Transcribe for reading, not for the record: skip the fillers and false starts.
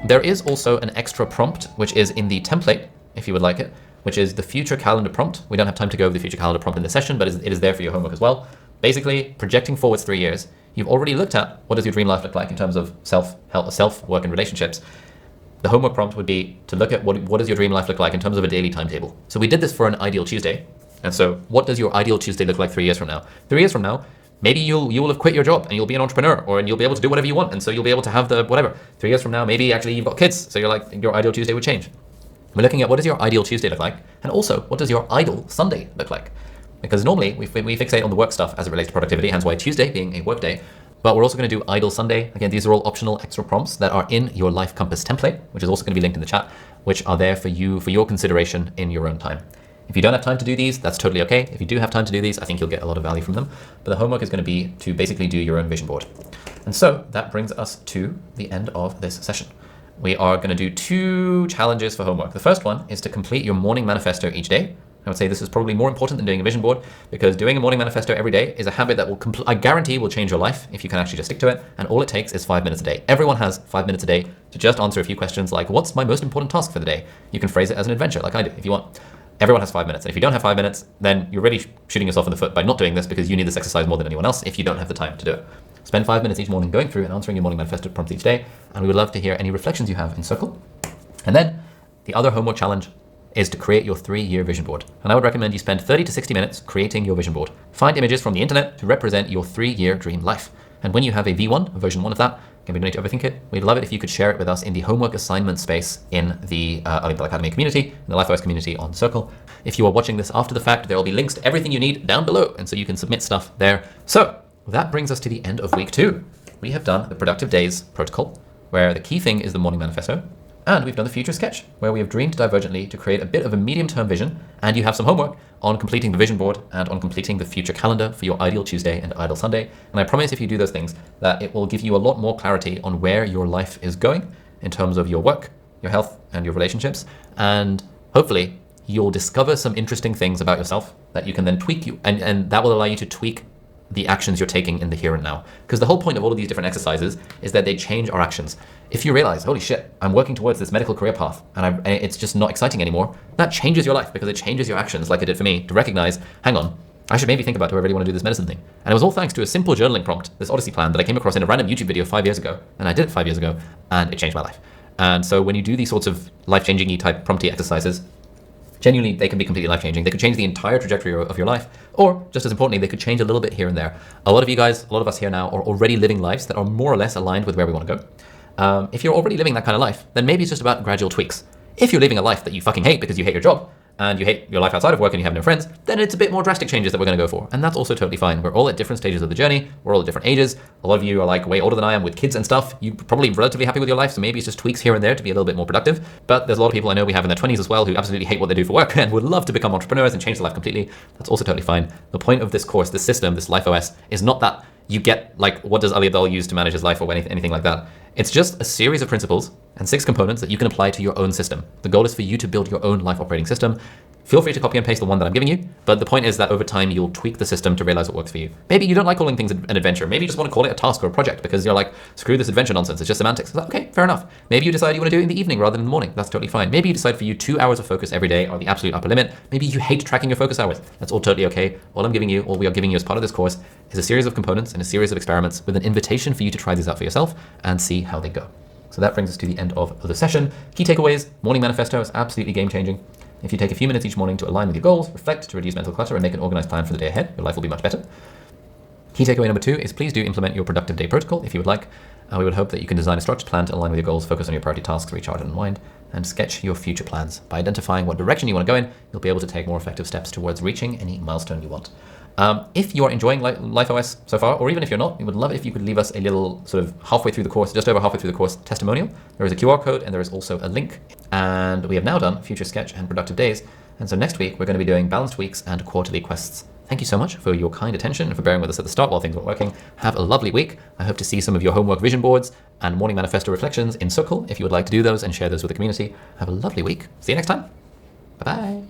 There is also an extra prompt, which is in the template, if you would like it, which is the future calendar prompt. We don't have time to go over the future calendar prompt in this session, but it is there for your homework as well. Basically, projecting forwards 3 years, you've already looked at what does your dream life look like in terms of self, work, and relationships. The homework prompt would be to look at what does your dream life look like in terms of a daily timetable. So we did this for an ideal Tuesday. And so what does your ideal Tuesday look like 3 years from now? 3 years from now, maybe you will have quit your job and you'll be an entrepreneur, and you'll be able to do whatever you want. And so you'll be able to have the whatever. 3 years from now, maybe actually you've got kids. So you're like, your ideal Tuesday would change. We're looking at what does your ideal Tuesday look like? And also, what does your ideal Sunday look like? Because normally we fixate on the work stuff as it relates to productivity, hence why Tuesday being a work day. But we're also going to do ideal Sunday. Again, these are all optional extra prompts that are in your Life Compass template, which is also going to be linked in the chat, which are there for you, for your consideration in your own time. If you don't have time to do these, that's totally okay. If you do have time to do these, I think you'll get a lot of value from them. But the homework is going to be to basically do your own vision board. And so that brings us to the end of this session. We are going to do 2 challenges for homework. The first one is to complete your morning manifesto each day. I would say this is probably more important than doing a vision board, because doing a morning manifesto every day is a habit that will, I guarantee, will change your life if you can actually just stick to it. And all it takes is 5 minutes a day. Everyone has 5 minutes a day to just answer a few questions like, what's my most important task for the day? You can phrase it as an adventure like I do if you want. Everyone has 5 minutes. And if you don't have 5 minutes, then you're really shooting yourself in the foot by not doing this, because you need this exercise more than anyone else if you don't have the time to do it. Spend 5 minutes each morning going through and answering your morning manifesto prompts each day. And we would love to hear any reflections you have in Circle. And then the other homework challenge is to create your 3-year vision board. And I would recommend you spend 30 to 60 minutes creating your vision board. Find images from the internet to represent your 3-year dream life. And when you have a V1, a version 1 of that, can be donated to Overthink It. We'd love it if you could share it with us in the homework assignment space in the Academy community, in the LifeOS community on Circle. If you are watching this after the fact, there will be links to everything you need down below, and so you can submit stuff there. So that brings us to the end of week 2. We have done the Productive Days protocol, where the key thing is the morning manifesto. And we've done the future sketch, where we have dreamed divergently to create a bit of a medium-term vision, and you have some homework on completing the vision board and on completing the future calendar for your ideal Tuesday and ideal Sunday. And I promise if you do those things, that it will give you a lot more clarity on where your life is going in terms of your work, your health, and your relationships. And hopefully you'll discover some interesting things about yourself that you can then tweak, and that will allow you to tweak the actions you're taking in the here and now. Because the whole point of all of these different exercises is that they change our actions. If you realize, holy shit, I'm working towards this medical career path and it's just not exciting anymore, that changes your life, because it changes your actions, like it did for me, to recognize, hang on, I should maybe think about, do I really want to do this medicine thing? And it was all thanks to a simple journaling prompt, this Odyssey plan that I came across in a random YouTube video 5 years ago. And I did it 5 years ago, and it changed my life. And so when you do these sorts of life-changing-y type prompty exercises, genuinely, they can be completely life-changing. They could change the entire trajectory of your life, or just as importantly, they could change a little bit here and there. A lot of you guys, a lot of us here now are already living lives that are more or less aligned with where we want to go. If you're already living that kind of life, then maybe it's just about gradual tweaks. If you're living a life that you fucking hate because you hate your job, and you hate your life outside of work and you have no friends, then it's a bit more drastic changes that we're going to go for. And that's also totally fine. We're all at different stages of the journey. We're all at different ages. A lot of you are like way older than I am with kids and stuff. You're probably relatively happy with your life, so maybe it's just tweaks here and there to be a little bit more productive. But there's a lot of people I know we have in their 20s as well who absolutely hate what they do for work and would love to become entrepreneurs and change their life completely. That's also totally fine. The point of this course, this system, this LifeOS, is not that you get like, what does Ali Abdaal use to manage his life or anything like that. It's just a series of principles and 6 components that you can apply to your own system. The goal is for you to build your own life operating system. Feel free to copy and paste the one that I'm giving you, but the point is that over time you'll tweak the system to realize what works for you. Maybe you don't like calling things an adventure. Maybe you just want to call it a task or a project because you're like, screw this adventure nonsense, it's just semantics. Okay, fair enough. Maybe you decide you want to do it in the evening rather than in the morning. That's totally fine. Maybe you decide for you 2 hours of focus every day are the absolute upper limit. Maybe you hate tracking your focus hours. That's all totally okay. All we are giving you as part of this course is a series of components and a series of experiments with an invitation for you to try these out for yourself and see how they go. So that brings us to the end of the session. Key takeaways: morning manifesto is absolutely game changing. If you take a few minutes each morning to align with your goals, reflect to reduce mental clutter, and make an organized plan for the day ahead, your life will be much better. Key takeaway number 2 is please do implement your productive day protocol if you would like. We would hope that you can design a structured plan to align with your goals, focus on your priority tasks, recharge and unwind, and sketch your future plans. By identifying what direction you want to go in, you'll be able to take more effective steps towards reaching any milestone you want. If you are enjoying LifeOS so far, or even if you're not, we would love it if you could leave us a little sort of halfway through the course, just over halfway through the course testimonial. There is a QR code and there is also a link. And we have now done Future Sketch and Productive Days. And so next week, we're going to be doing balanced weeks and quarterly quests. Thank you so much for your kind attention and for bearing with us at the start while things weren't working. Have a lovely week. I hope to see some of your homework vision boards and morning manifesto reflections in Circle if you would like to do those and share those with the community. Have a lovely week. See you next time. Bye-bye.